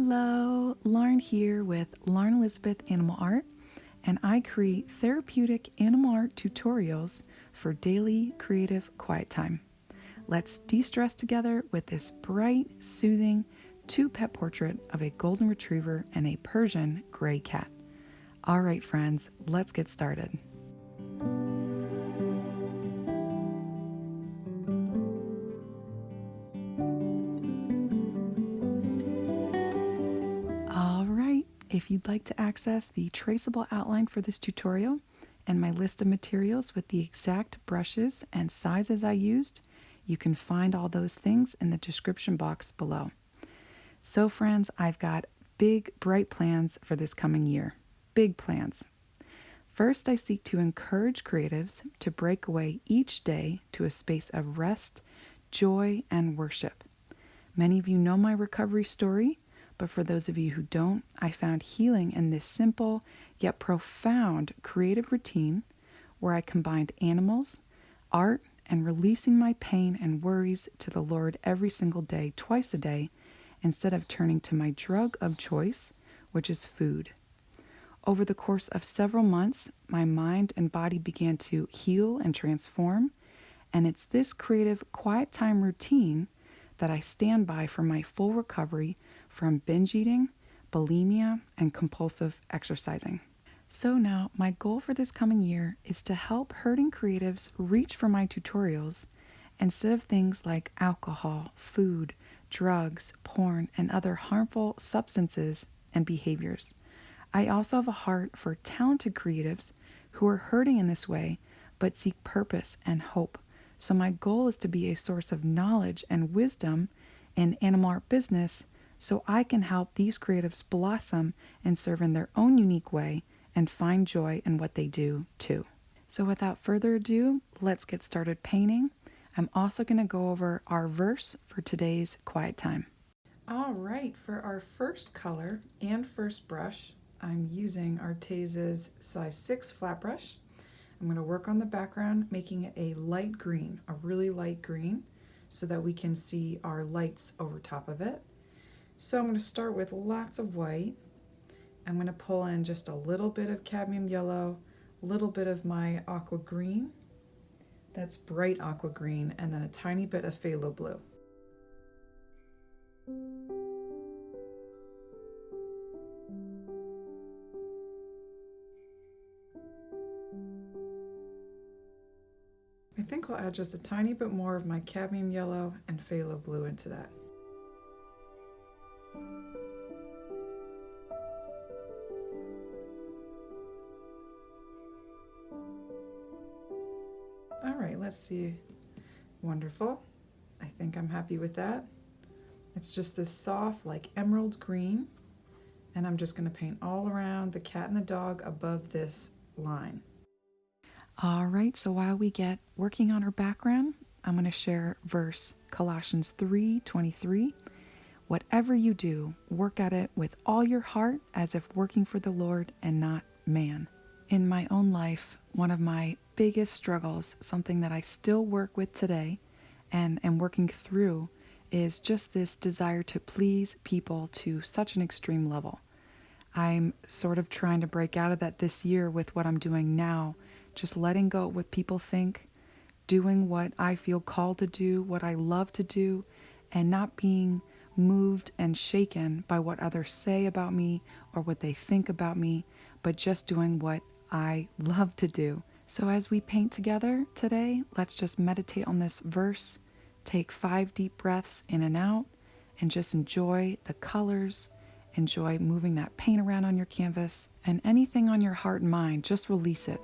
Hello, Lauren here with Lauren Elizabeth Animal Art, and I create therapeutic animal art tutorials for daily creative quiet time. Let's de-stress together with this bright, soothing two-pet portrait of a golden retriever and a Persian gray cat. All right, friends, let's get started. If you'd like to access the traceable outline for this tutorial and my list of materials with the exact brushes and sizes I used, you can find all those things in the description box below. So friends, I've got big, bright plans for this coming year. Big plans. First, I seek to encourage creatives to break away each day to a space of rest, joy, and worship. Many of you know my recovery story, but for those of you who don't, I found healing in this simple yet profound creative routine where I combined animals, art, and releasing my pain and worries to the Lord every single day, twice a day, instead of turning to my drug of choice, which is food. Over the course of several months, my mind and body began to heal and transform, and it's this creative quiet time routine that I stand by for my full recovery from binge eating, bulimia, and compulsive exercising. So now, my goal for this coming year is to help hurting creatives reach for my tutorials instead of things like alcohol, food, drugs, porn, and other harmful substances and behaviors. I also have a heart for talented creatives who are hurting in this way but seek purpose and hope. So my goal is to be a source of knowledge and wisdom in animal art business so I can help these creatives blossom and serve in their own unique way and find joy in what they do too. So without further ado, let's get started painting. I'm also going to go over our verse for today's quiet time. All right, for our first color and first brush, I'm using Arteza's size 6 flat brush. I'm going to work on the background, making it a light green, a really light green, so that we can see our lights over top of it. So I'm going to start with lots of white. I'm going to pull in just a little bit of cadmium yellow, a little bit of my aqua green, that's bright aqua green, and then a tiny bit of phthalo blue. I think I'll add just a tiny bit more of my cadmium yellow and phthalo blue into that. All right, let's see. Wonderful. I think I'm happy with that. It's just this soft, like emerald green, and I'm just going to paint all around the cat and the dog above this line. All right, so while we get working on our background, I'm going to share verse Colossians 3:23. Whatever you do, work at it with all your heart as if working for the Lord and not man. In my own life, one of my biggest struggles, something that I still work with today and am working through, is just this desire to please people to such an extreme level. I'm sort of trying to break out of that this year with what I'm doing now, just letting go of what people think, doing what I feel called to do, what I love to do, and not being moved and shaken by what others say about me or what they think about me, but just doing what I love to do. So as we paint together today, let's just meditate on this verse, take 5 deep breaths in and out, and just enjoy the colors, enjoy moving that paint around on your canvas, and anything on your heart and mind, just release it.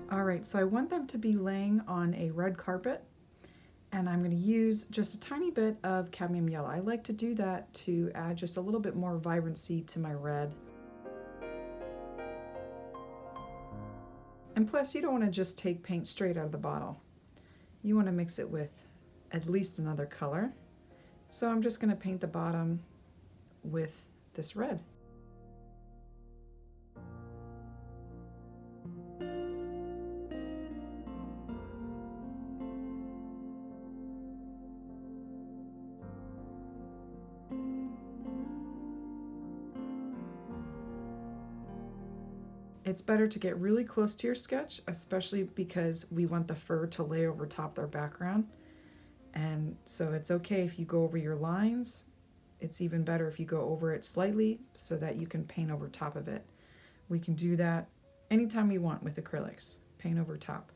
All right, so I want them to be laying on a red carpet, and I'm going to use just a tiny bit of cadmium yellow. I like to do that to add just a little bit more vibrancy to my red. And plus, you don't want to just take paint straight out of the bottle. You want to mix it with at least another color. So I'm just going to paint the bottom with this red. It's better to get really close to your sketch, especially because we want the fur to lay over top their background. And so it's okay if you go over your lines. It's even better if you go over it slightly so that you can paint over top of it. We can do that anytime we want with acrylics. Paint over top.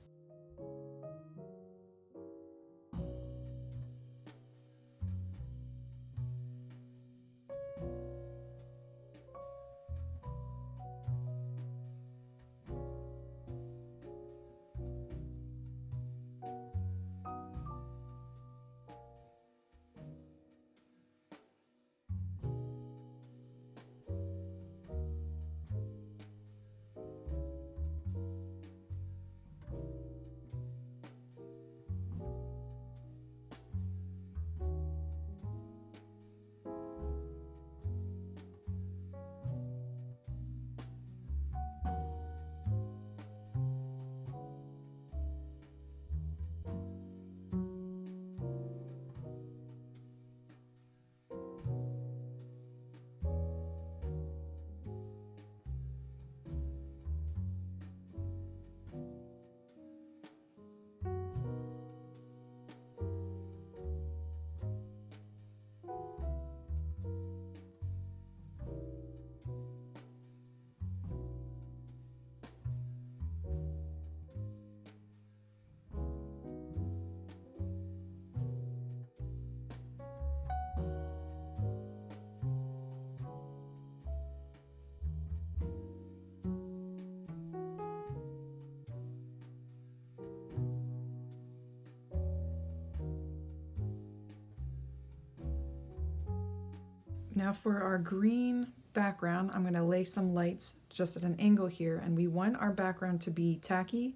Now for our green background, I'm going to lay some lights just at an angle here, and we want our background to be tacky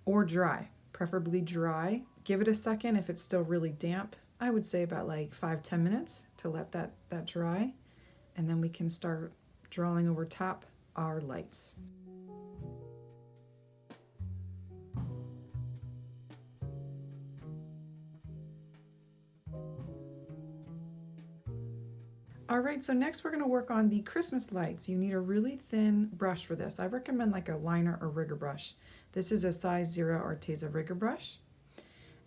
or dry, preferably dry. Give it a second if it's still really damp. I would say about like 5-10 minutes to let that dry, and then we can start drawing over top our lights. All right, so next we're going to work on the Christmas lights. You need a really thin brush for this. I recommend like a liner or rigger brush. This is a size 0 Arteza rigger brush.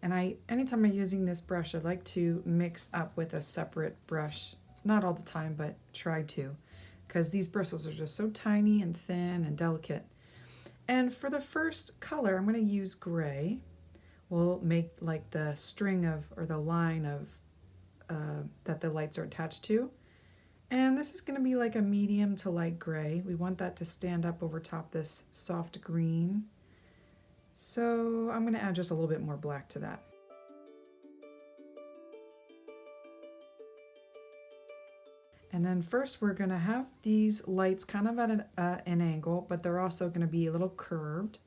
And anytime I'm using this brush, I like to mix up with a separate brush. Not all the time, but try to, because these bristles are just so tiny and thin and delicate. And for the first color, I'm going to use gray. We'll make like the string of, or the line of, that the lights are attached to. And this is going to be like a medium to light gray. We want that to stand up over top this soft green. So I'm going to add just a little bit more black to that. And then first we're going to have these lights kind of at an angle, but they're also going to be a little curved.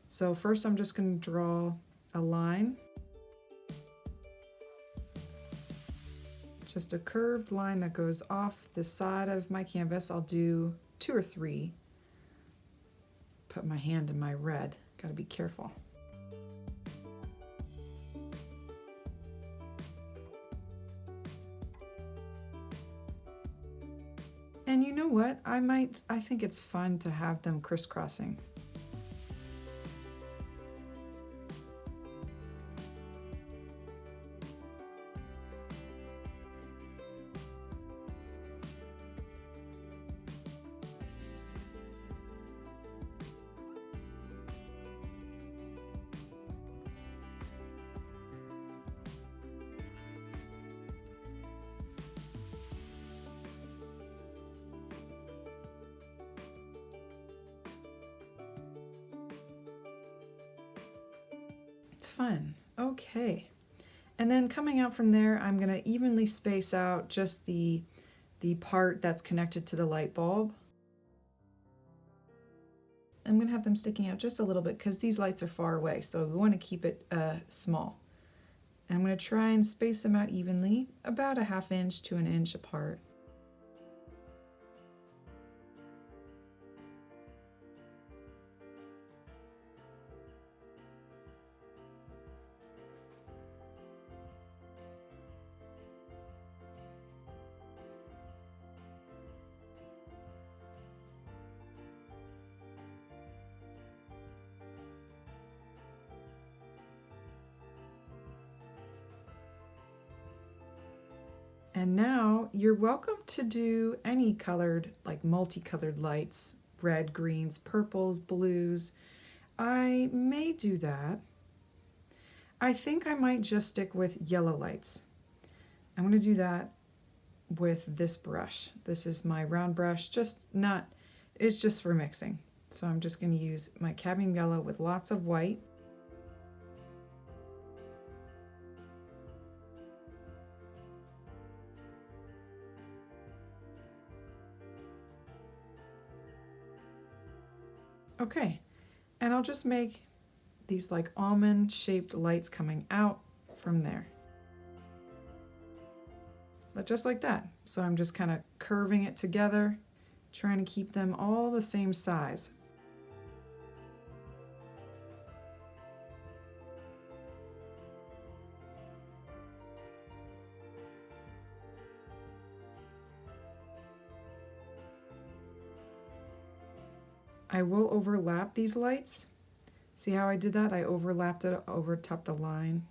So first I'm just going to draw a line. Just a curved line that goes off the side of my canvas. I'll do 2 or 3. Put my hand in my red. Got to be careful. And you know what? I think it's fun to have them crisscrossing. fun. Okay. And then coming out from there, I'm going to evenly space out just the part that's connected to the light bulb. I'm going to have them sticking out just a little bit because these lights are far away, so we want to keep it small. And I'm going to try and space them out evenly, about a ½ inch to an inch apart. And now you're welcome to do any colored, like multicolored lights, red, greens, purples, blues. I may do that. I think I might just stick with yellow lights. I'm going to do that with this brush. This is my round brush, it's just for mixing. So I'm just going to use my cadmium yellow with lots of white. Okay, and I'll just make these like almond shaped lights coming out from there. But just like that. So I'm just kind of curving it together, trying to keep them all the same size. I will overlap these lights. See how I did that? I overlapped it over top the line.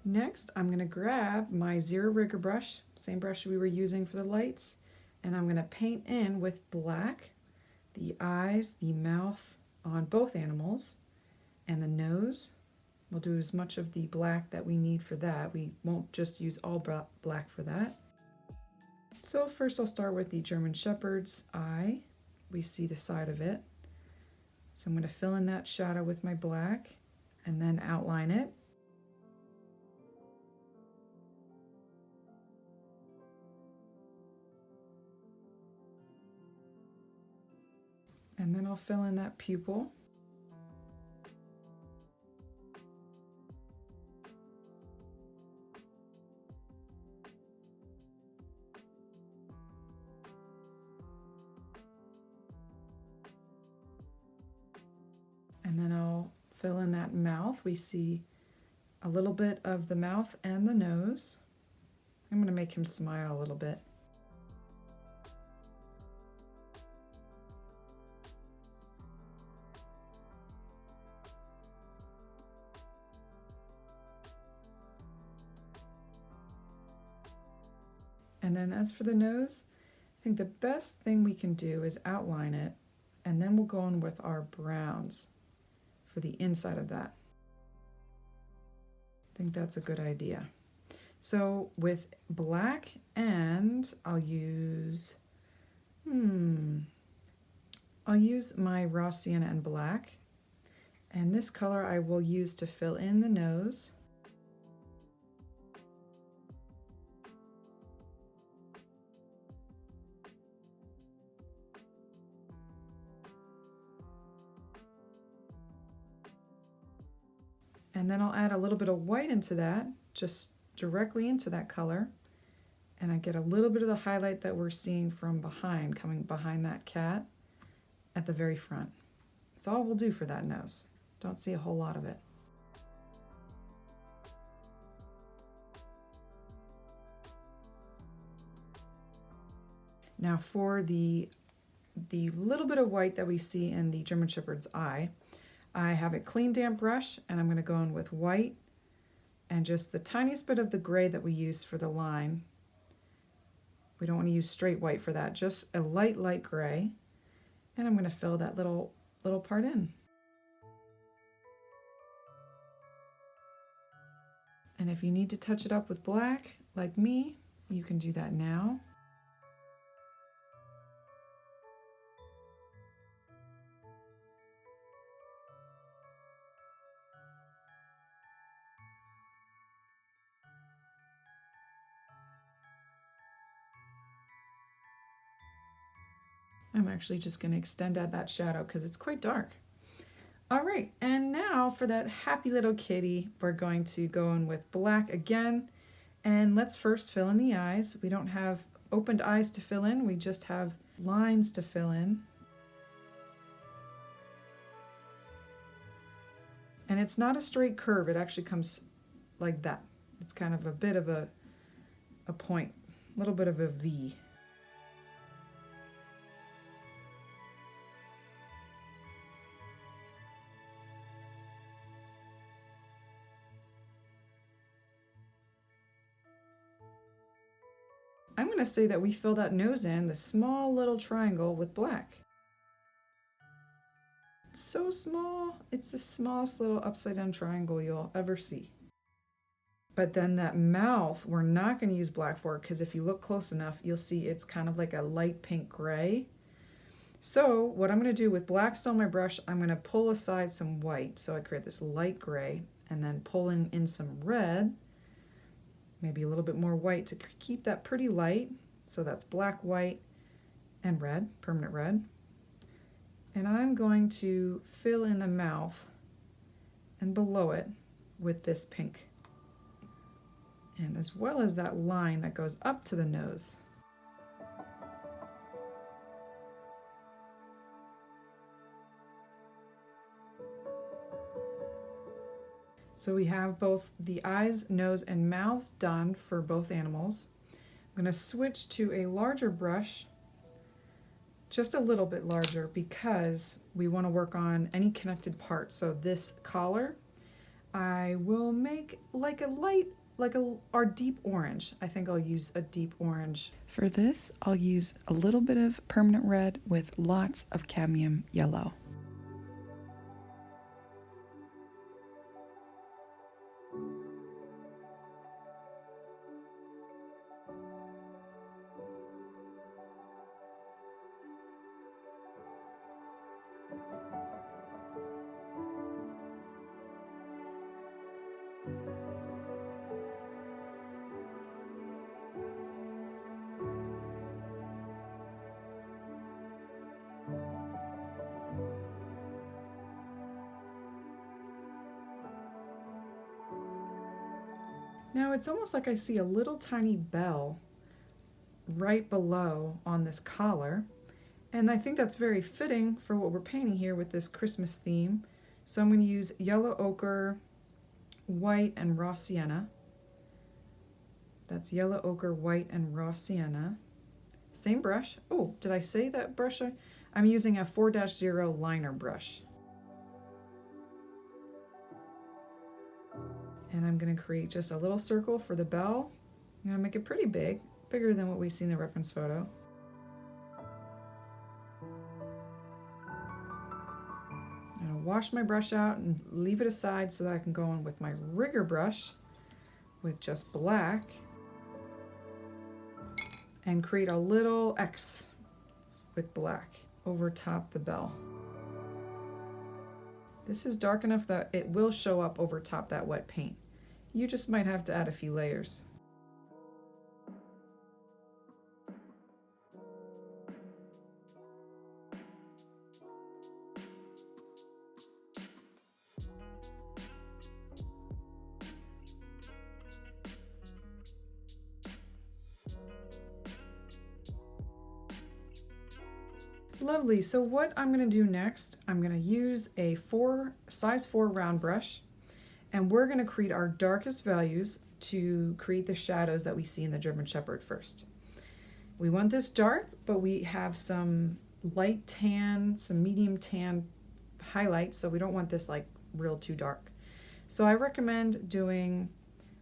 Next, I'm going to grab my Zero Rigger brush, same brush we were using for the lights, and I'm going to paint in with black the eyes, the mouth on both animals, and the nose. We'll do as much of the black that we need for that. We won't just use all black for that. So first I'll start with the German Shepherd's eye. We see the side of it. So I'm going to fill in that shadow with my black and then outline it. And then I'll fill in that pupil. And then I'll fill in that mouth. We see a little bit of the mouth and the nose. I'm going to make him smile a little bit. And then as for the nose, I think the best thing we can do is outline it, and then we'll go in with our browns for the inside of that. I think that's a good idea. So with black, and I'll use I'll use my raw sienna and black, and this color I will use to fill in the nose. And then I'll add a little bit of white into that, just directly into that color. And I get a little bit of the highlight that we're seeing from behind, coming behind that cat at the very front. That's all we'll do for that nose. Don't see a whole lot of it. Now for the little bit of white that we see in the German Shepherd's eye, I have a clean damp brush, and I'm going to go in with white and just the tiniest bit of the gray that we used for the line. We don't want to use straight white for that, just a light gray. And I'm going to fill that little part in. And if you need to touch it up with black, like me, you can do that now. I'm actually just going to extend out that shadow because it's quite dark. All right, and now for that happy little kitty, we're going to go in with black again. And let's first fill in the eyes. We don't have opened eyes to fill in, we just have lines to fill in. And it's not a straight curve, it actually comes like that. It's kind of a bit of a point, a little bit of a V. I'm going to say that we fill that nose in, the small little triangle, with black. It's so small. It's the smallest little upside down triangle you'll ever see. But then that mouth, we're not going to use black for, because if you look close enough, you'll see it's kind of like a light pink gray. So what I'm going to do with black still on my brush, I'm going to pull aside some white. So I create this light gray, and then pulling in some red. Maybe a little bit more white to keep that pretty light. So that's black, white, and red, permanent red. And I'm going to fill in the mouth and below it with this pink. And as well as that line that goes up to the nose. So we have both the eyes, nose, and mouths done for both animals. I'm going to switch to a larger brush, just a little bit larger, because we want to work on any connected parts. So this collar, I will make like our deep orange. I think I'll use a deep orange. For this, I'll use a little bit of permanent red with lots of cadmium yellow. Now it's almost like I see a little tiny bell right below on this collar, and I think that's very fitting for what we're painting here with this Christmas theme. So I'm going to use yellow ochre, white, and raw sienna. That's yellow ochre, white, and raw sienna. Same brush. Oh, did I say that brush? I'm using a 4-0 liner brush. And I'm going to create just a little circle for the bell. I'm going to make it pretty big, bigger than what we see in the reference photo. I'm going to wash my brush out and leave it aside so that I can go in with my rigger brush with just black and create a little X with black over top the bell. This is dark enough that it will show up over top that wet paint. You just might have to add a few layers. Lovely, so what I'm going to do next, I'm going to use a size 4 round brush, and we're going to create our darkest values to create the shadows that we see in the German Shepherd first. We want this dark, but we have some light tan, some medium tan highlights, so we don't want this like real too dark. So I recommend doing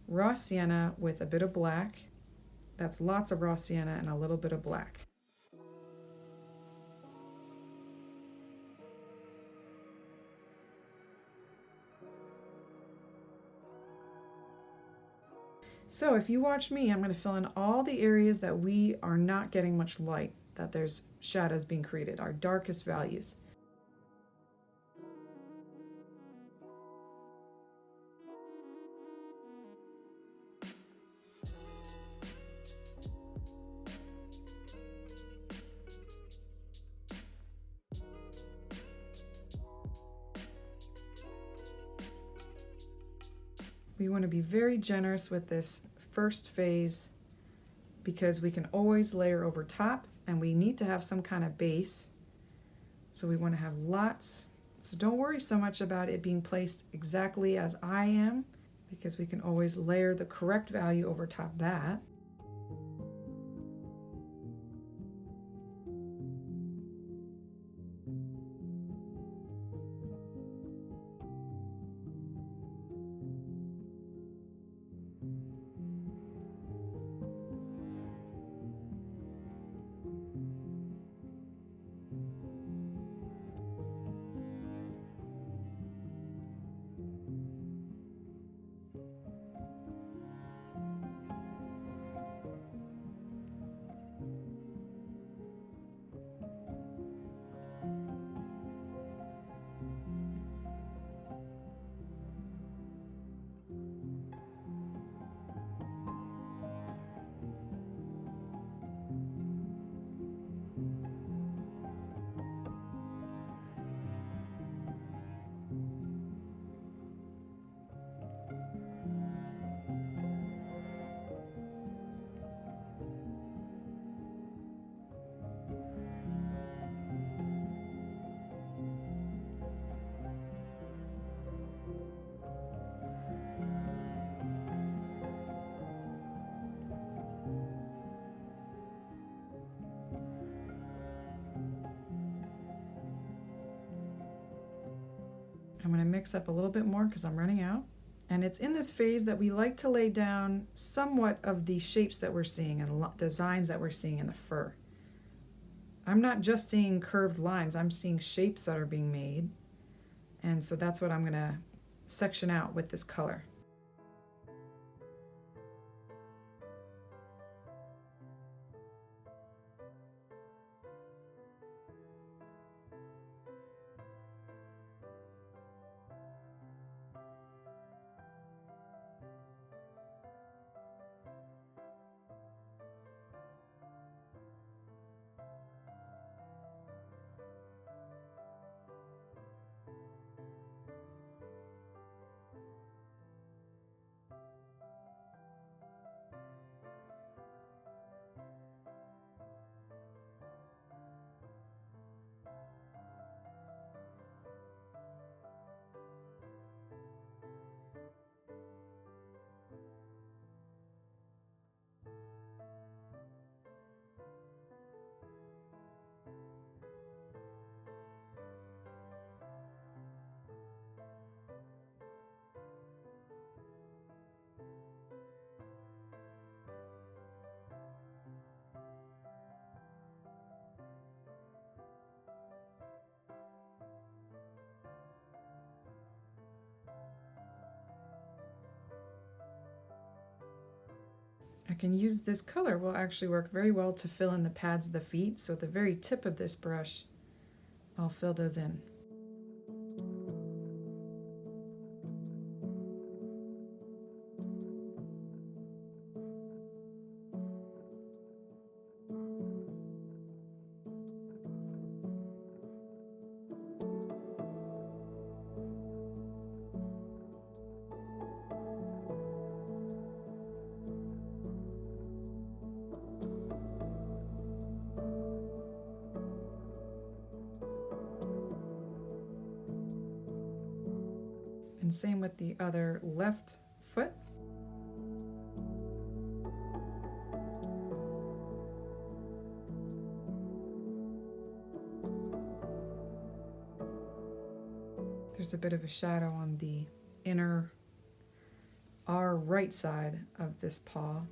raw sienna with a bit of black. That's lots of raw sienna and a little bit of black. So if you watch me, I'm going to fill in all the areas that we are not getting much light, that there's shadows being created, our darkest values. We want to be very generous with this first phase because we can always layer over top, and we need to have some kind of base. So we want to have lots. So don't worry so much about it being placed exactly as I am, because we can always layer the correct value over top that. I'm going to mix up a little bit more because I'm running out. And it's in this phase that we like to lay down somewhat of the shapes that we're seeing and designs that we're seeing in the fur. I'm not just seeing curved lines, I'm seeing shapes that are being made. And so that's what I'm going to section out with this color. can use this color will actually work very well to fill in the pads of the feet. So at the very tip of this brush, I'll fill those in. And same with the other left foot. There's a bit of a shadow on the inner our right side of this paw.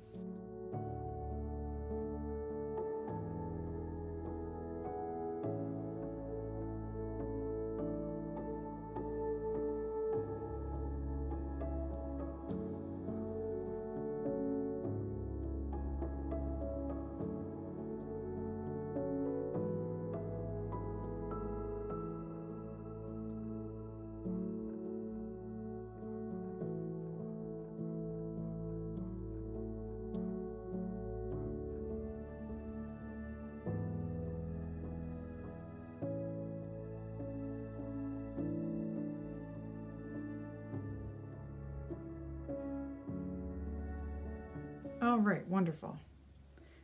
All right, wonderful.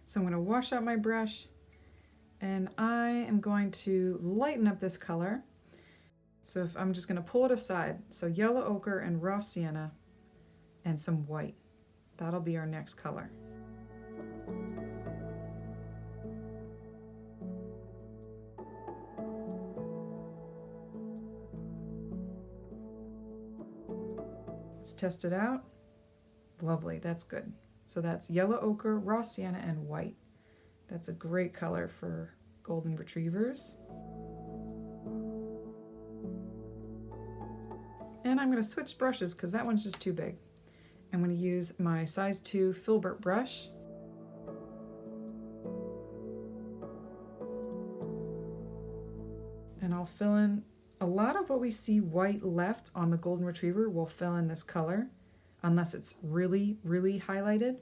So I'm going to wash out my brush and I am going to lighten up this color. So if I'm just going to pull it aside. So yellow ochre and raw sienna and some white. That'll be our next color. Let's test it out. Lovely, that's good. So that's yellow ochre, raw sienna, and white. That's a great color for golden retrievers. And I'm going to switch brushes because that one's just too big. I'm going to use my size 2 Filbert brush. And I'll fill in a lot of what we see white left on the golden retriever. We'll fill in this color unless it's really, really highlighted.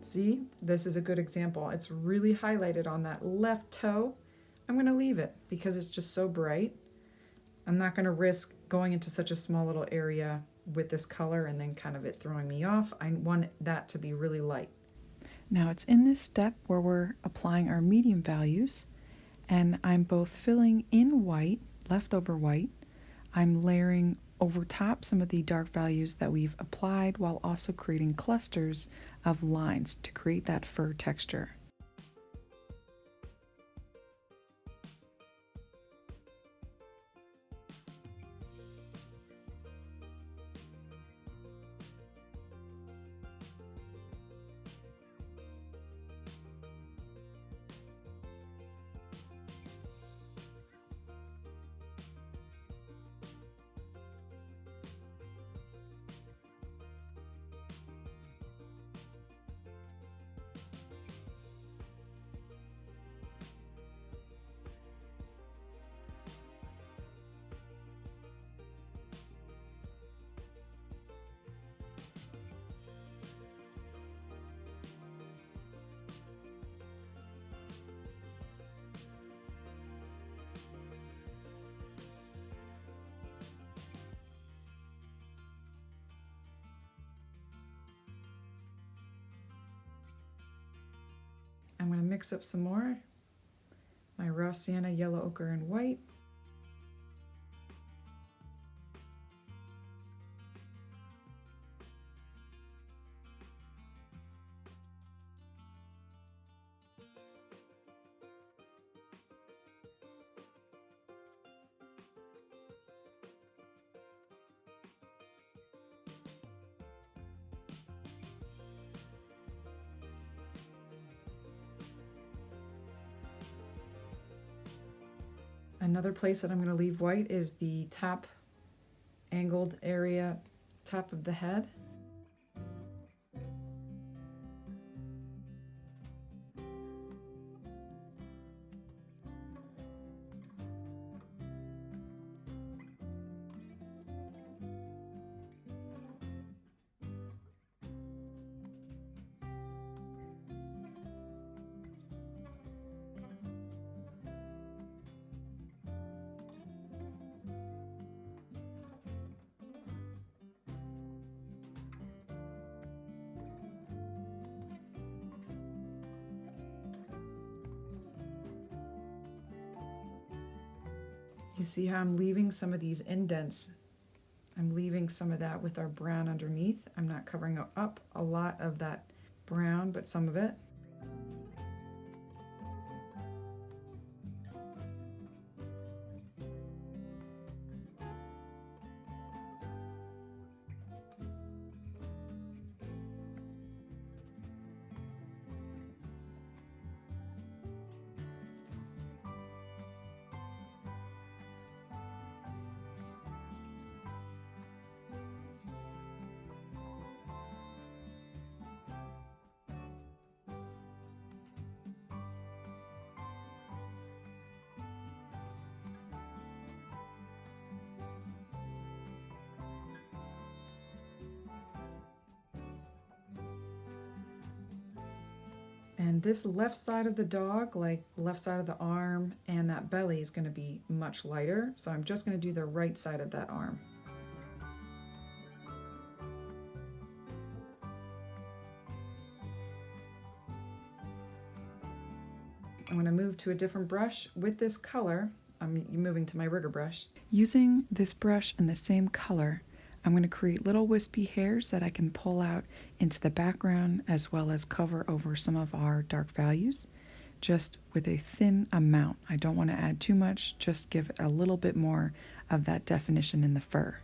See, this is a good example. It's really highlighted on that left toe. I'm going to leave it because it's just so bright. I'm not going to risk going into such a small little area with this color and then kind of it throwing me off. I want that to be really light. Now it's in this step where we're applying our medium values, and I'm both filling in white, leftover white. I'm layering over top some of the dark values that we've applied while also creating clusters of lines to create that fur texture. I'm going to mix up some more. My raw sienna, yellow ochre, and white. Another place that I'm going to leave white is the top angled area, top of the head. You see how I'm leaving some of these indents? I'm leaving some of that with our brown underneath. I'm not covering up a lot of that brown, but some of it. And this left side of the dog, like left side of the arm and that belly, is going to be much lighter. So I'm just going to do the right side of that arm. I'm going to move to a different brush with this color. I'm moving to my rigger brush. Using this brush in the same color, I'm going to create little wispy hairs that I can pull out into the background as well as cover over some of our dark values, just with a thin amount. I don't want to add too much, just give it a little bit more of that definition in the fur.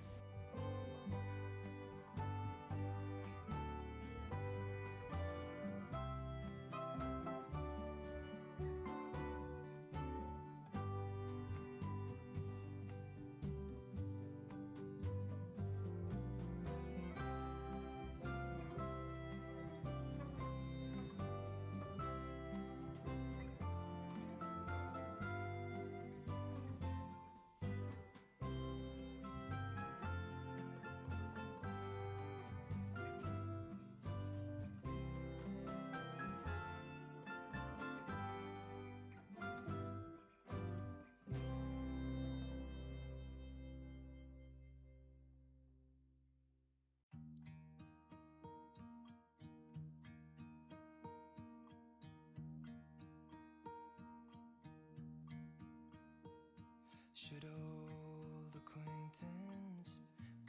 Should old acquaintance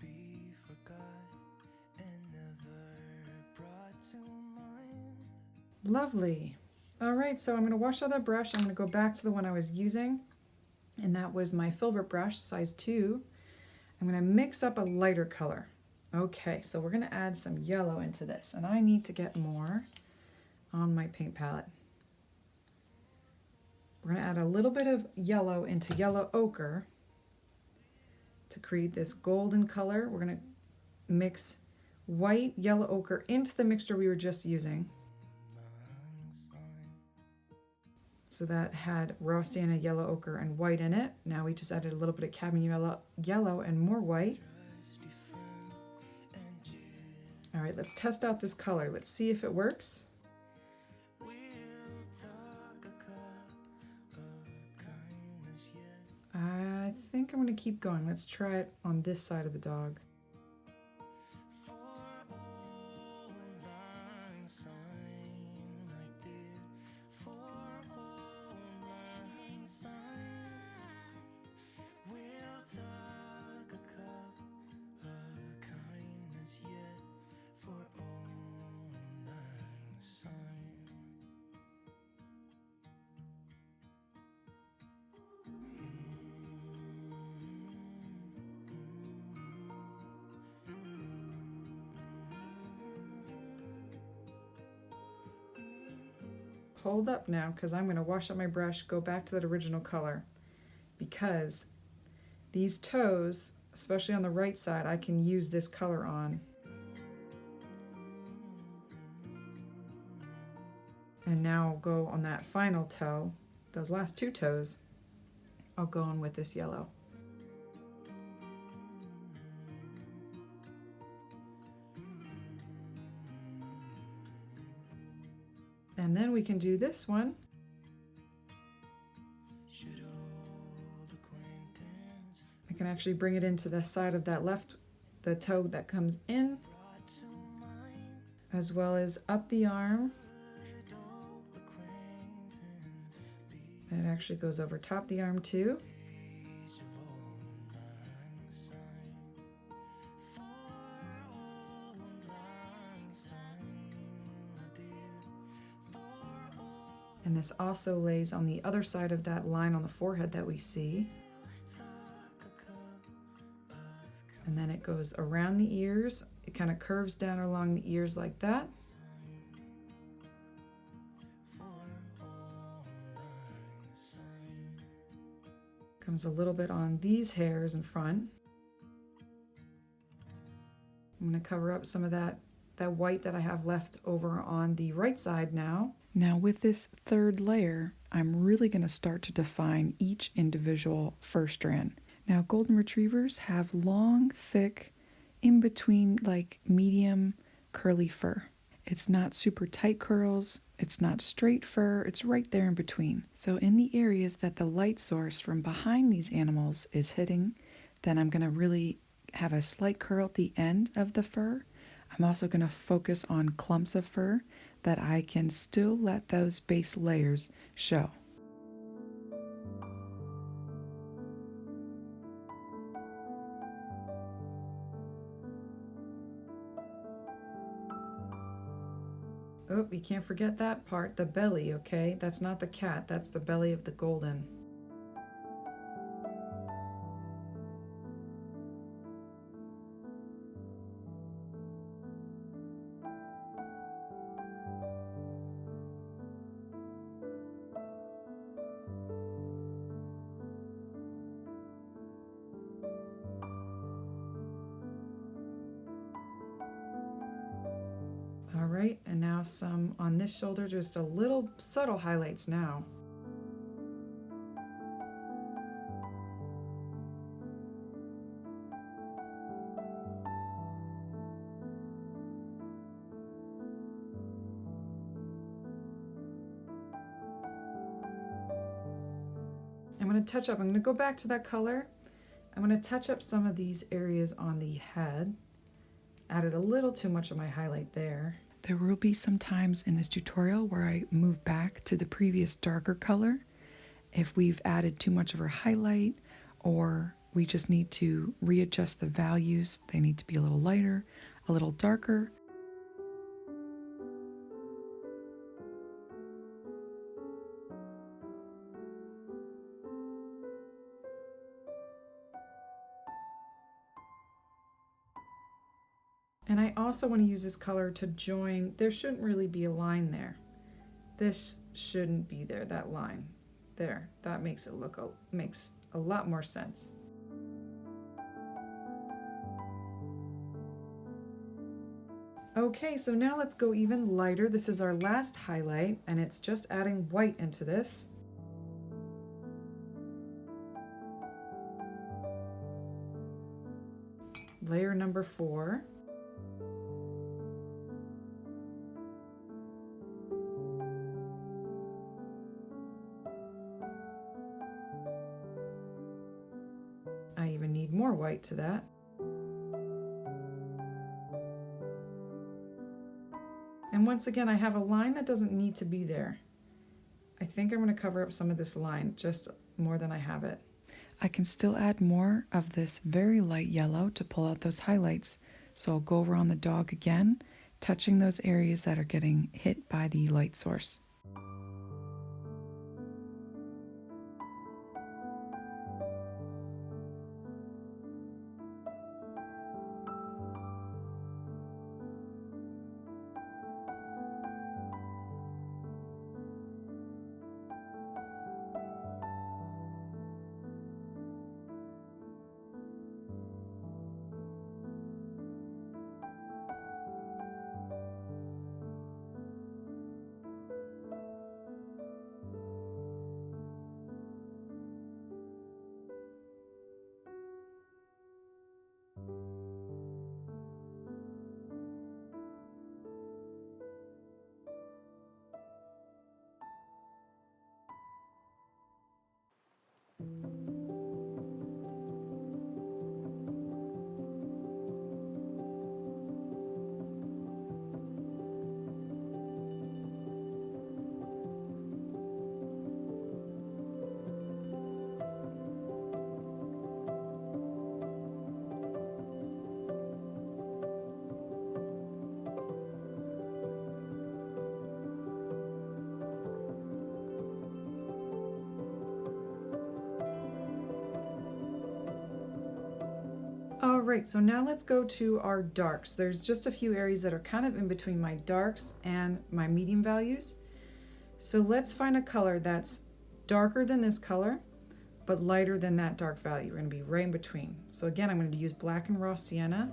be forgot and never brought to mind? Lovely. All right, so I'm going to wash out that brush. I'm going to go back to the one I was using, and that was my Filbert brush, size 2. I'm going to mix up a lighter color. Okay, so we're going to add some yellow into this, and I need to get more on my paint palette. We're going to add a little bit of yellow into yellow ochre to create this golden color. We're going to mix white, yellow ochre into the mixture we were just using. So that had raw sienna, yellow ochre, and white in it. Now we just added a little bit of cadmium yellow and more white. All right, let's test out this color. Let's see if it works. I think I'm going to keep going. Let's try it on this side of the dog. Hold up now, because I'm going to wash up my brush, go back to that original color. because these toes, especially on the right side, I can use this color on. And now I'll go on that final toe, those last two toes, I'll go on with this yellow. And then we can do this one. I can actually bring it into the side of that left, the toe that comes in, as well as up the arm. And it actually goes over top the arm too. And this also lays on the other side of that line on the forehead that we see. And then it goes around the ears. It kind of curves down along the ears like that. Comes a little bit on these hairs in front. I'm going to cover up some of that white that I have left over on the right side now. Now with this third layer, I'm really going to start to define each individual fur strand. Now golden retrievers have long, thick, in between like medium curly fur. It's not super tight curls, it's not straight fur, it's right there in between. So in the areas that the light source from behind these animals is hitting, then I'm going to really have a slight curl at the end of the fur. I'm also going to focus on clumps of fur that I can still let those base layers show. Oh, you can't forget that part, the belly, okay? That's not the cat, that's the belly of the golden. All right, and now some on this shoulder, just a little subtle highlights now. I'm going to touch up, I'm going to go back to that color. I'm going to touch up some of these areas on the head. Added a little too much of my highlight there. There will be some times in this tutorial where I move back to the previous darker color if we've added too much of our highlight, or we just need to readjust the values. They need to be a little lighter, a little darker. And I also want to use this color to join, there shouldn't really be a line there. This shouldn't be there, that line. There, that makes it look, makes a lot more sense. Okay, so now let's go even lighter. This is our last highlight, and it's just adding white into this. Layer number 4. I even need more white to that. And once again, I have a line that doesn't need to be there. I think I'm going to cover up some of this line, just more than I have it. I can still add more of this very light yellow to pull out those highlights. So I'll go over on the dog again, touching those areas that are getting hit by the light source. right, so now let's go to our darks. There's just a few areas that are kind of in between my darks and my medium values. So let's find a color that's darker than this color, but lighter than that dark value. We're going to be right in between. So again, I'm going to use black and raw sienna.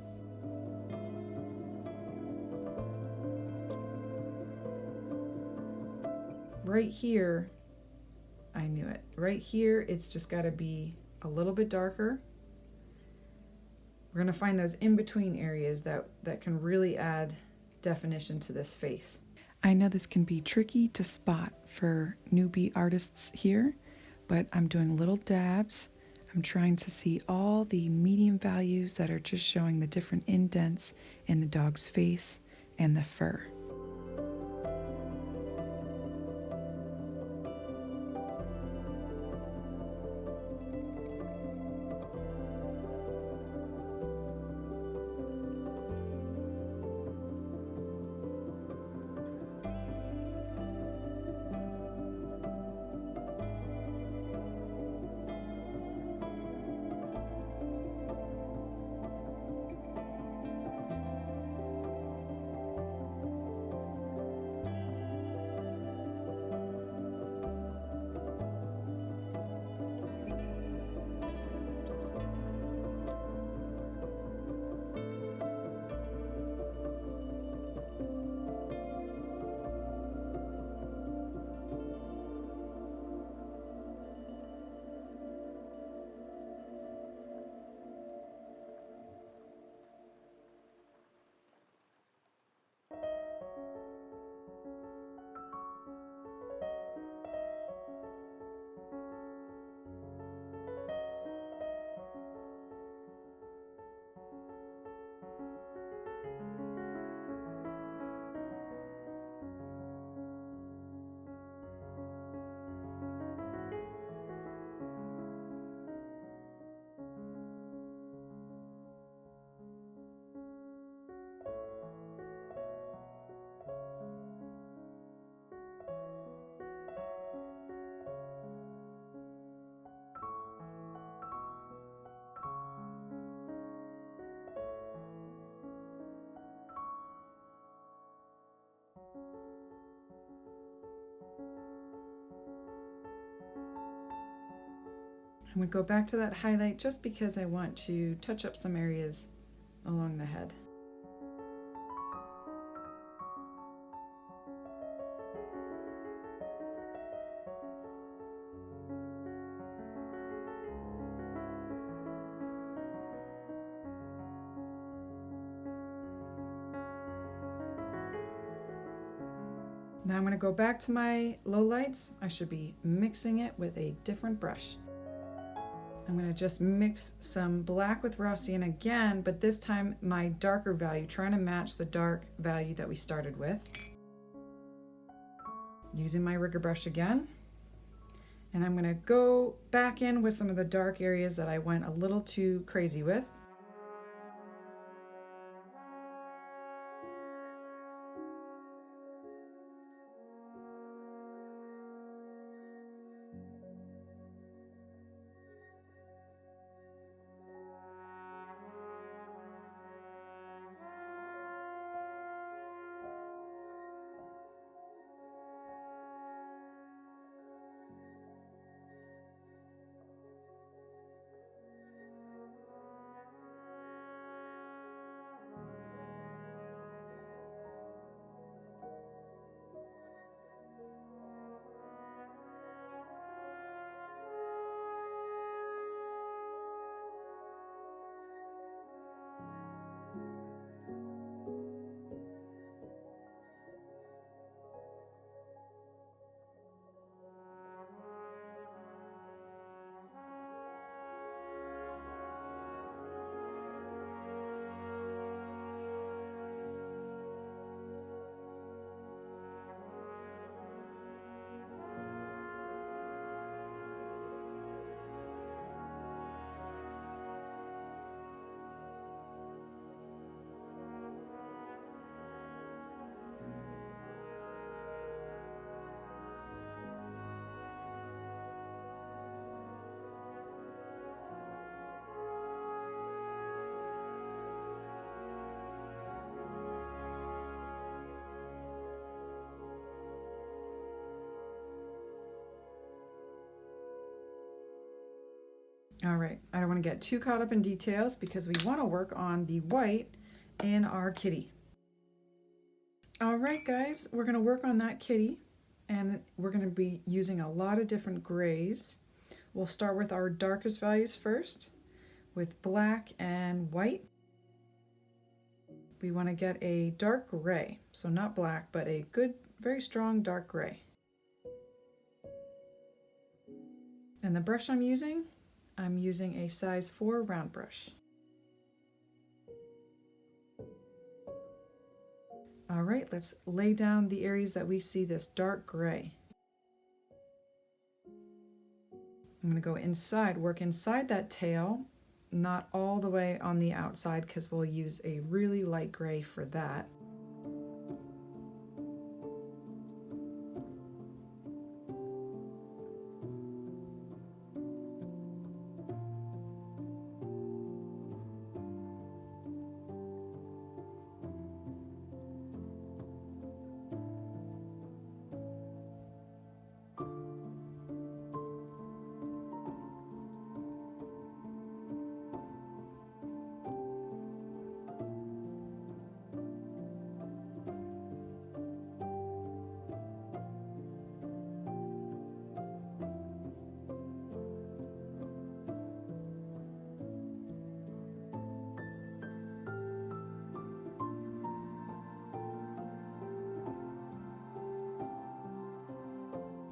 Right here, I knew it. Right here, it's just got to be a little bit darker. We're going to find those in-between areas that can really add definition to this face. I know this can be tricky to spot for newbie artists here, but I'm doing little dabs. I'm trying to see all the medium values that are just showing the different indents in the dog's face and the fur. I'm going to go back to that highlight just because I want to touch up some areas along the head. Now I'm going to go back to my lowlights. I should be mixing it with a different brush. I'm going to just mix some black with raw sienna again, but this time my darker value, trying to match the dark value that we started with. Using my rigger brush again. And I'm going to go back in with some of the dark areas that I went a little too crazy with. All right, I don't want to get too caught up in details because we want to work on the white in our kitty. All right, guys, we're going to work on that kitty, and we're going to be using a lot of different grays. We'll start with our darkest values first, with black and white. We want to get a dark gray, so not black, but a good, very strong dark gray. And the brush I'm using a size 4 round brush. All right, let's lay down the areas that we see this dark gray. I'm going to go inside, work inside that tail, not all the way on the outside because we'll use a really light gray for that.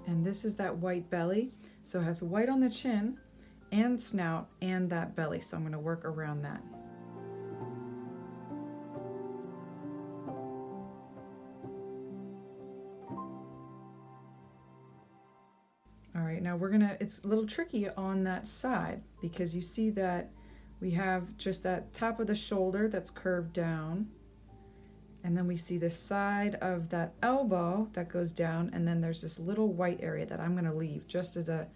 And this is that white belly, so it has white on the chin and snout and that belly, so I'm going to work around that. All right, now it's a little tricky on that side because you see that we have just that top of the shoulder that's curved down. And then we see the side of that elbow that goes down, and then there's this little white area that I'm going to leave just as a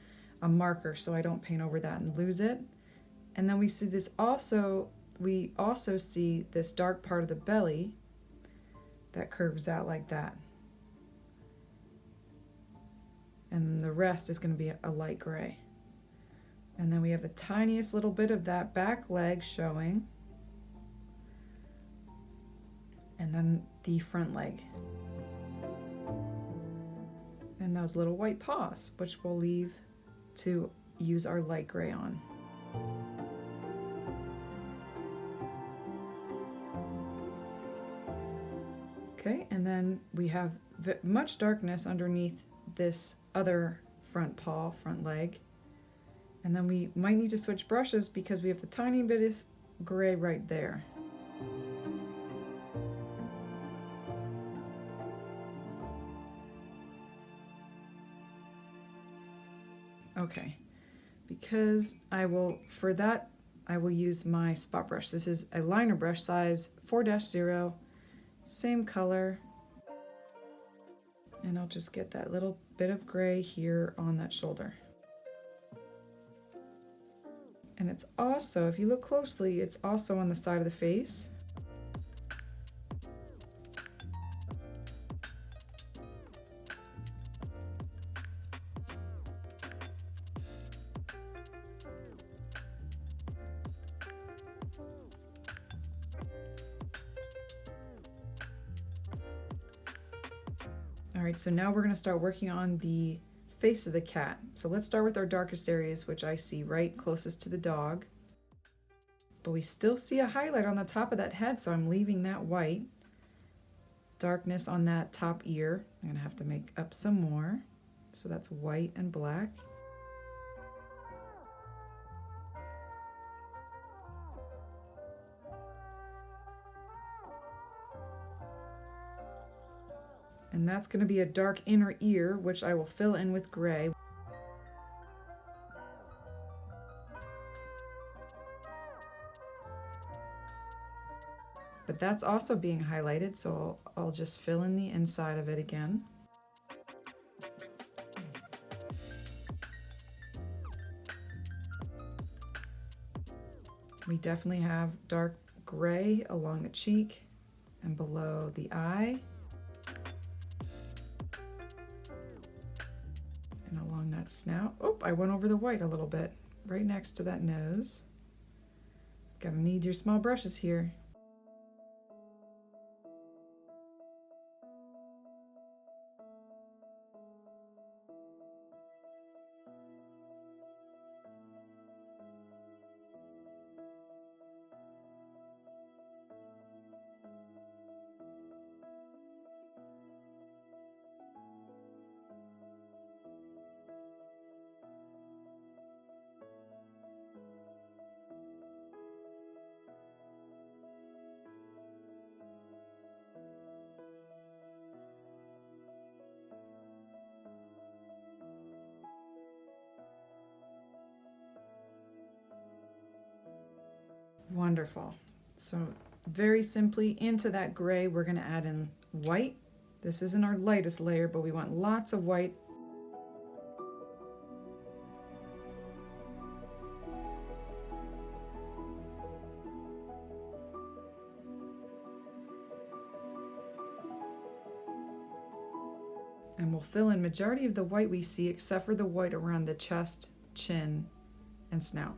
marker so I don't paint over that and lose it. And then we see this also, we also see this dark part of the belly that curves out like that. And the rest is going to be a light gray. And then we have the tiniest little bit of that back leg showing. And then the front leg. And those little white paws, which we'll leave to use our light gray on. Okay, and then we have much darkness underneath this other front paw, front leg. And then we might need to switch brushes because we have the tiny bit of gray right there. Okay, because for that, I will use my spot brush. This is a liner brush size 4-0, same color. And I'll just get that little bit of gray here on that shoulder. And it's also, if you look closely, it's also on the side of the face. All right, so now we're going to start working on the face of the cat. So let's start with our darkest areas, which I see right closest to the dog. But we still see a highlight on the top of that head, so I'm leaving that white. Darkness on that top ear. I'm going to have to make up some more. So that's white and black. And that's going to be a dark inner ear, which I will fill in with gray. But that's also being highlighted, so I'll just fill in the inside of it again. We definitely have dark gray along the cheek and below the eye. And along that snout. Oh, I went over the white a little bit. right next to that nose. Gonna need your small brushes here. Wonderful. So very simply into that gray, we're going to add in white. This isn't our lightest layer, but we want lots of white. And we'll fill in majority of the white we see, except for the white around the chest, chin, and snout.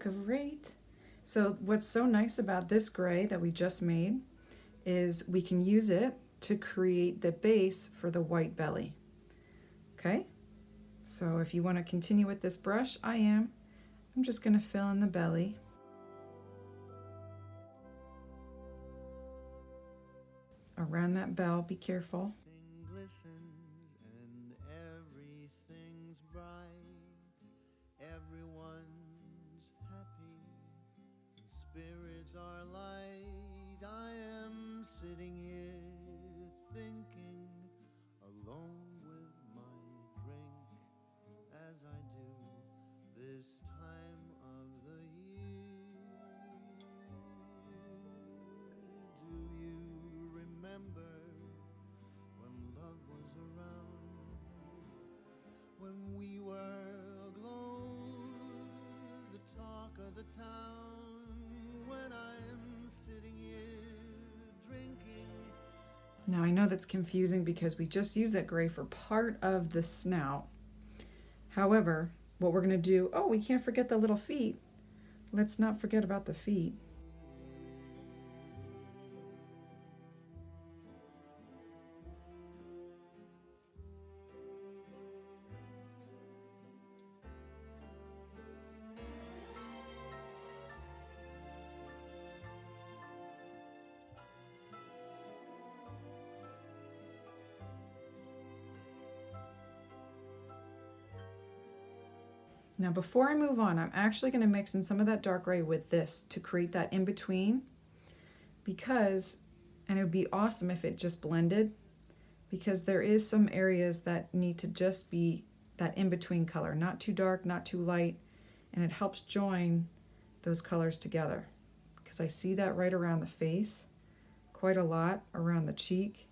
Great. So what's so nice about this gray that we just made is we can use it to create the base for the white belly. Okay, so if you want to continue with this brush, I'm just going to fill in the belly. Around that bell, be careful. Glistens and everything's bright. Everyone's happy. The spirits are light. I am sitting here thinking, alone with my drink, as I do this time of the year. Do you remember when love was around, when we were aglow, the talk of the town, when I'm sitting here drinking? Now I know that's confusing because we just used that gray for part of the snout. However, what we're going to do, oh, we can't forget the little feet. Let's not forget about the feet. Now before I move on, I'm actually going to mix in some of that dark gray with this to create that in between, because, and it would be awesome if it just blended, because there is some areas that need to just be that in between color, not too dark, not too light, and it helps join those colors together, because I see that right around the face, quite a lot around the cheek.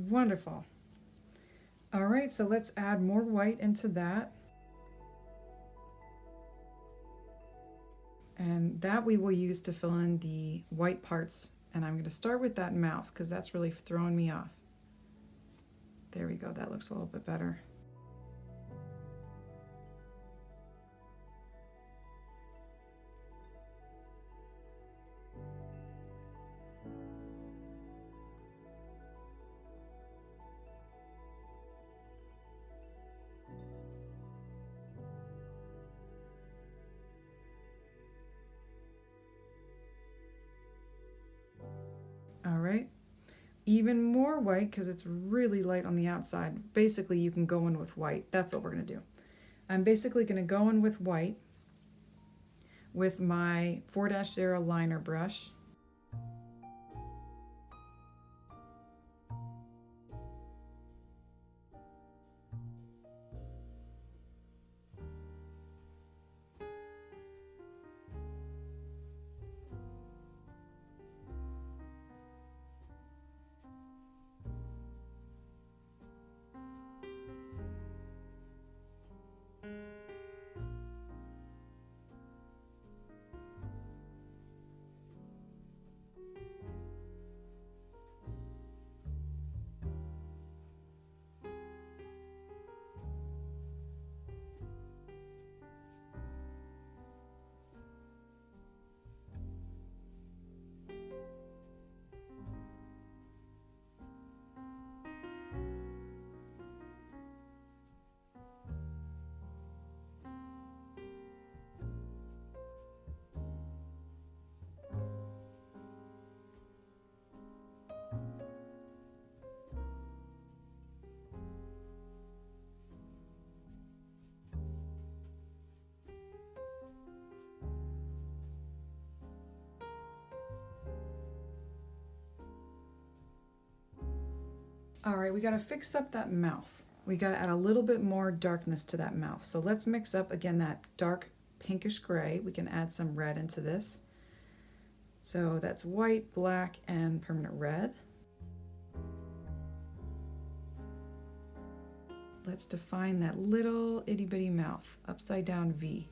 Wonderful. All right, so let's add more white into that. And that we will use to fill in the white parts. And I'm going to start with that mouth because that's really throwing me off. There we go, that looks a little bit better. All right, even more white because it's really light on the outside. Basically, you can go in with white. That's what we're going to do. I'm basically going to go in with white with my 4-0 liner brush. All right, we got to fix up that mouth. We got to add a little bit more darkness to that mouth. So let's mix up again that dark pinkish gray. We can add some red into this. So that's white, black, and permanent red. Let's define that little itty bitty mouth, upside down V.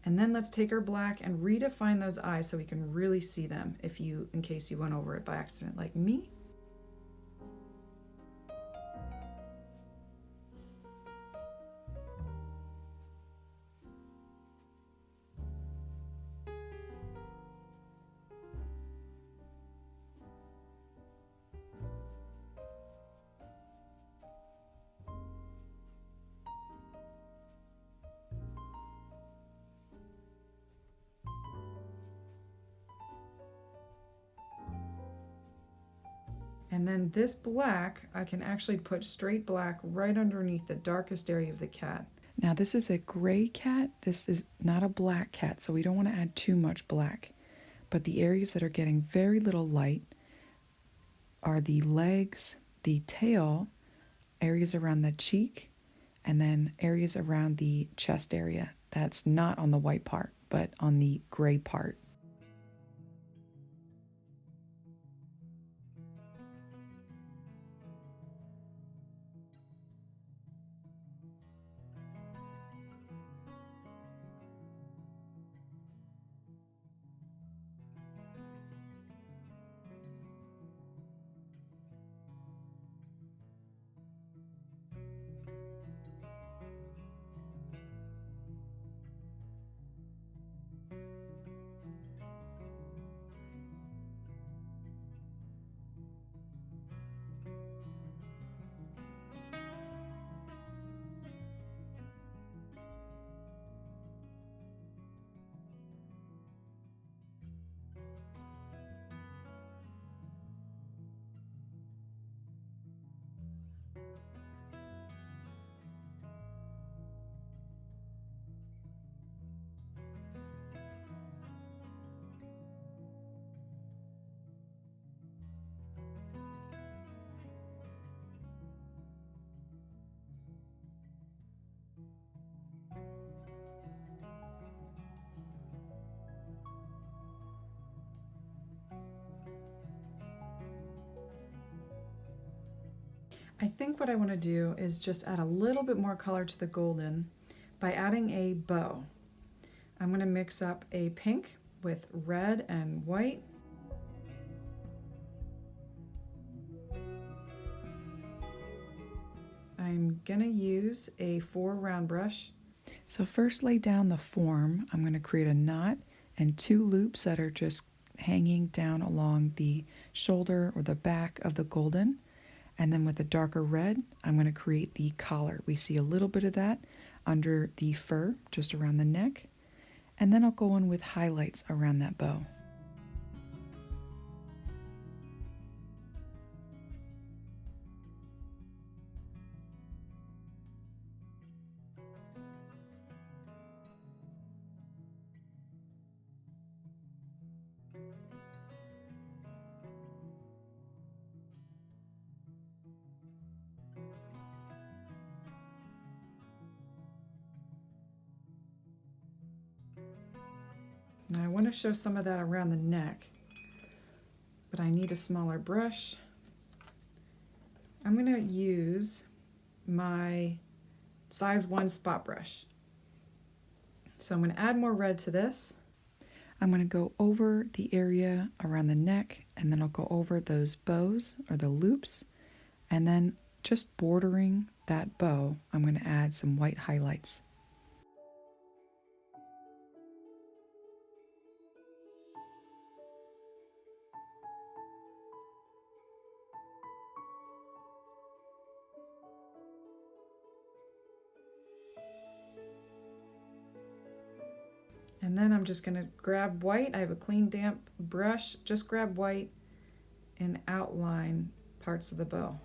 And then let's take our black and redefine those eyes so we can really see them in case you went over it by accident like me. And then this black, I can actually put straight black right underneath the darkest area of the cat. Now this is a gray cat. This is not a black cat, so we don't want to add too much black. But the areas that are getting very little light are the legs, the tail, areas around the cheek, and then areas around the chest area. That's not on the white part, but on the gray part. I think what I want to do is just add a little bit more color to the golden by adding a bow. I'm going to mix up a pink with red and white. I'm going to use a 4 round brush. So first lay down the form. I'm going to create a knot and 2 loops that are just hanging down along the shoulder or the back of the golden. And then with a darker red, I'm going to create the collar. We see a little bit of that under the fur, just around the neck. And then I'll go in with highlights around that bow. Now I want to show some of that around the neck, but I need a smaller brush. I'm going to use my size 1 spot brush. So I'm going to add more red to this. I'm going to go over the area around the neck, and then I'll go over those bows or the loops, and then just bordering that bow, I'm going to add some white highlights. And then I'm just going to grab white. I have a clean, damp brush. Just grab white and outline parts of the bow.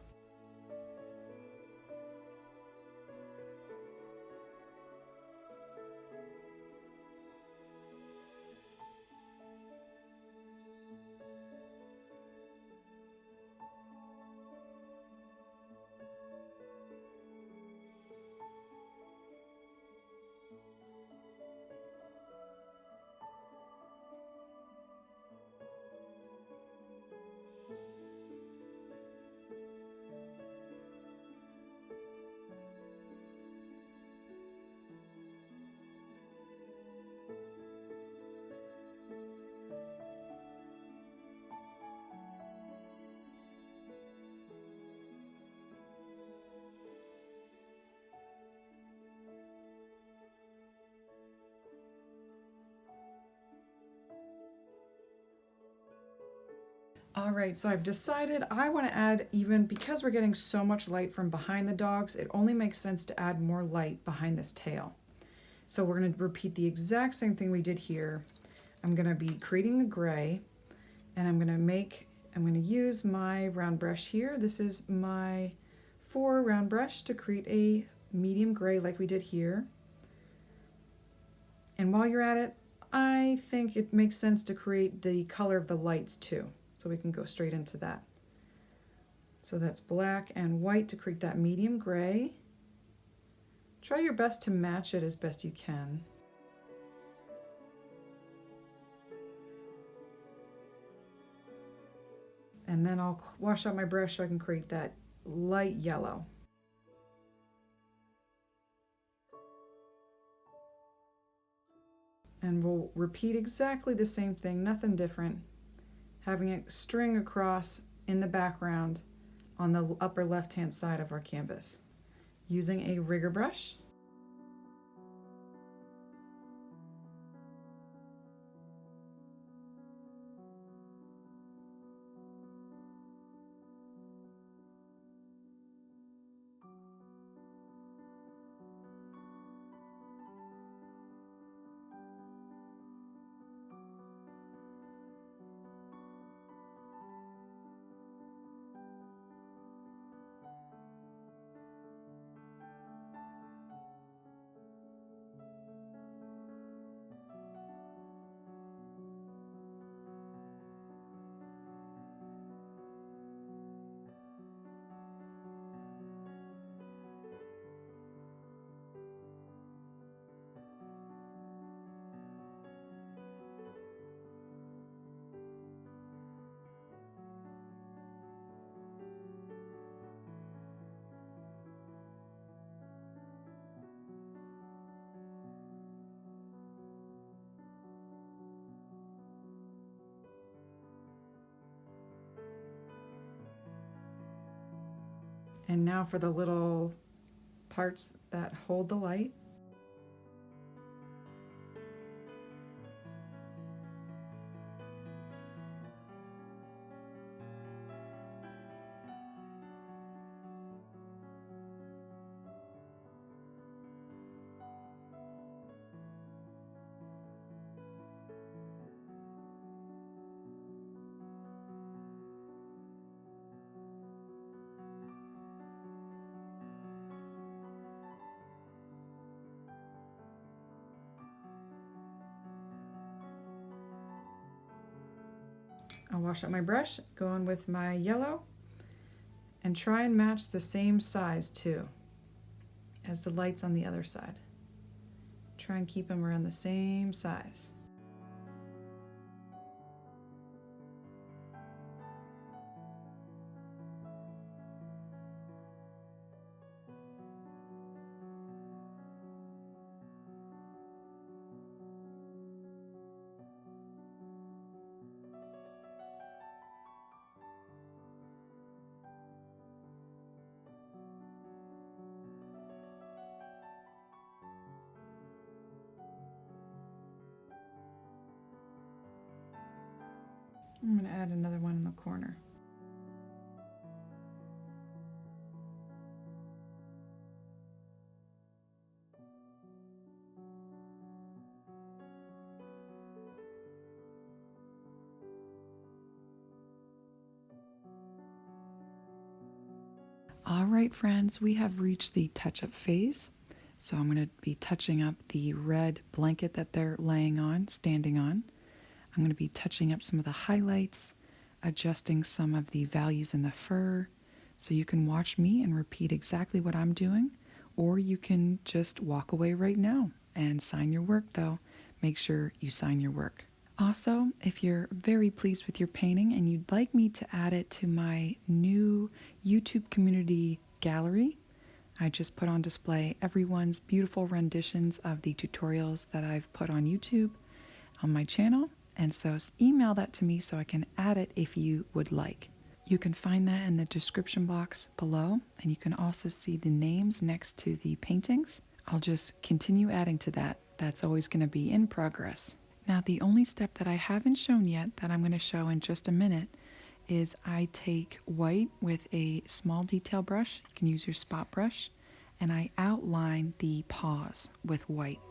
All right, so I've decided I want to add, even because we're getting so much light from behind the dogs, it only makes sense to add more light behind this tail. So we're going to repeat the exact same thing we did here. I'm going to be creating the gray, and I'm going to make I'm going to use my round brush here. This is my 4 round brush to create a medium gray like we did here. And while you're at it, I think it makes sense to create the color of the lights too. So we can go straight into that. So that's black and white to create that medium gray. Try your best to match it as best you can. And then I'll wash out my brush so I can create that light yellow. And we'll repeat exactly the same thing, nothing different. Having it string across in the background on the upper left-hand side of our canvas. Using a rigger brush. And now for the little parts that hold the light. I'll wash out my brush, go on with my yellow, and try and match the same size too as the lights on the other side. Try and keep them around the same size. I'm going to add another one in the corner. All right, friends, we have reached the touch-up phase. So I'm going to be touching up the red blanket that they're laying on, standing on. I'm going to be touching up some of the highlights, adjusting some of the values in the fur, so you can watch me and repeat exactly what I'm doing, or you can just walk away right now and sign your work though. Make sure you sign your work. Also, if you're very pleased with your painting and you'd like me to add it to my new YouTube community gallery, I just put on display everyone's beautiful renditions of the tutorials that I've put on YouTube on my channel. And so email that to me so I can add it if you would like. You can find that in the description box below, and you can also see the names next to the paintings. I'll just continue adding to that. That's always going to be in progress. Now, the only step that I haven't shown yet that I'm going to show in just a minute is I take white with a small detail brush. You can use your spot brush, and I outline the paws with white.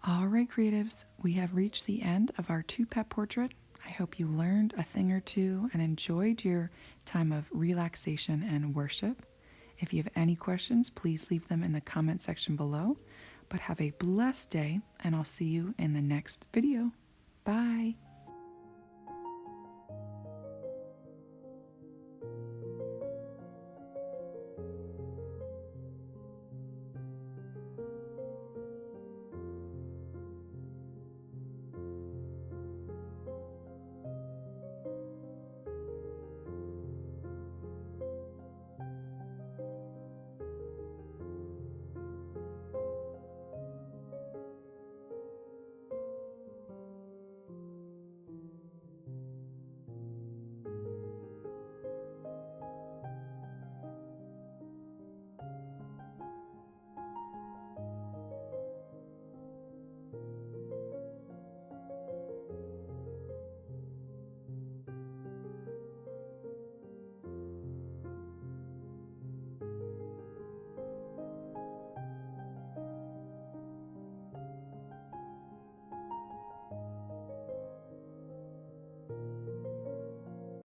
All right, creatives, we have reached the end of our two pet portrait. I hope you learned a thing or two and enjoyed your time of relaxation and worship. If you have any questions, please leave them in the comment section below. But have a blessed day, and I'll see you in the next video. Bye.